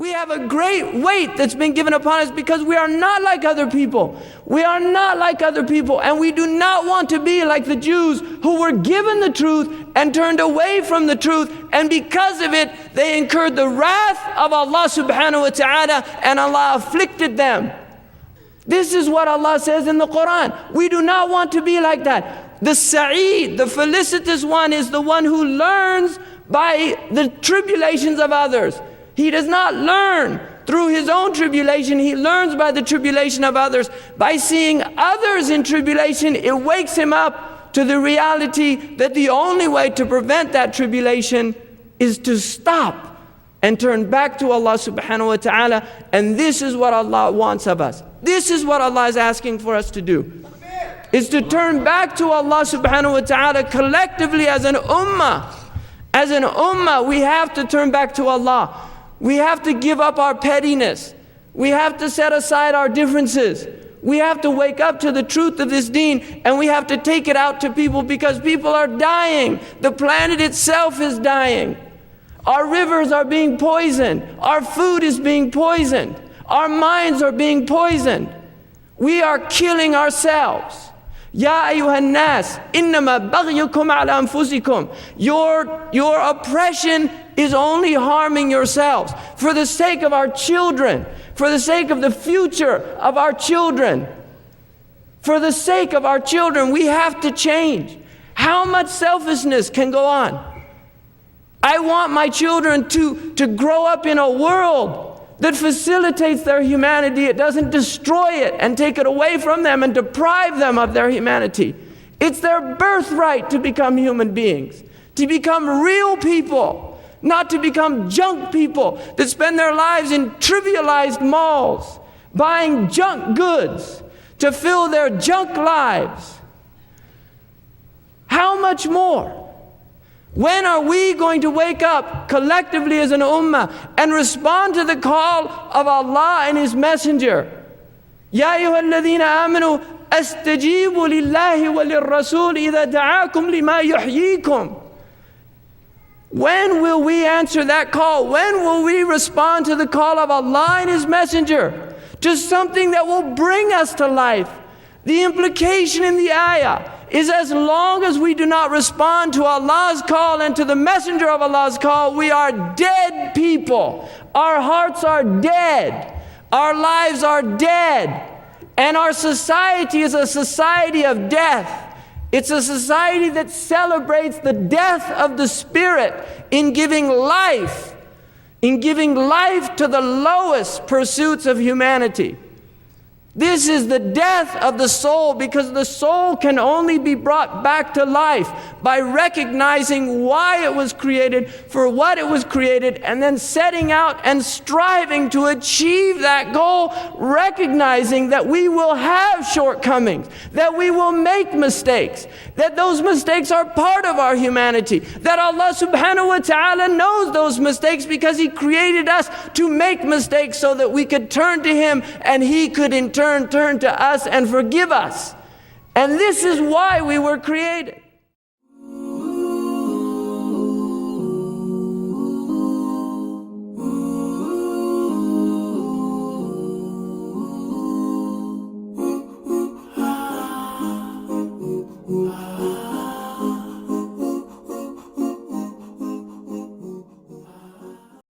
We have a great weight that's been given upon us because we are not like other people. We are not like other people, and we do not want to be like the Jews who were given the truth and turned away from the truth, and because of it, they incurred the wrath of Allah subhanahu wa ta'ala, and Allah afflicted them. This is what Allah says in the Quran. We do not want to be like that. The Sa'id, the felicitous one, is the one who learns by the tribulations of others. He does not learn through his own tribulation. He learns by the tribulation of others. By seeing others in tribulation, it wakes him up to the reality that the only way to prevent that tribulation is to stop and turn back to Allah subhanahu wa ta'ala. And this is what Allah wants of us. This is what Allah is asking for us to do, is to turn back to Allah subhanahu wa ta'ala collectively as an ummah. As an ummah, we have to turn back to Allah. We have to give up our pettiness. We have to set aside our differences. We have to wake up to the truth of this deen, and we have to take it out to people, because people are dying. The planet itself is dying. Our rivers are being poisoned. Our food is being poisoned. Our minds are being poisoned. We are killing ourselves. Ya ayyuhan nas, innama baghyukum ala anfusikum. Your oppression is only harming yourselves. For the sake of our children, for the sake of the future of our children, for the sake of our children, we have to change. How much selfishness can go on? I want my children to grow up in a world that facilitates their humanity. It doesn't destroy it and take it away from them and deprive them of their humanity. It's their birthright to become human beings, to become real people, not to become junk people that spend their lives in trivialized malls, buying junk goods to fill their junk lives. How much more? When are we going to wake up collectively as an ummah and respond to the call of Allah and His Messenger? Ya ayyuhalladhina amanu astajibu lillahi wa lirrasul idha da'akum lima yuhyikum. When will we answer that call? When will we respond to the call of Allah and His Messenger, to something that will bring us to life? The implication in the ayah is, as long as we do not respond to Allah's call and to the Messenger of Allah's call, we are dead people. Our hearts are dead. Our lives are dead. And our society is a society of death. It's a society that celebrates the death of the spirit in giving life to the lowest pursuits of humanity. This is the death of the soul, because the soul can only be brought back to life by recognizing why it was created, for what it was created, and then setting out and striving to achieve that goal, recognizing that we will have shortcomings, that we will make mistakes, that those mistakes are part of our humanity, that Allah subhanahu wa ta'ala knows those mistakes because He created us to make mistakes so that we could turn to Him and He could in turn to us and forgive us. And this is why we were created.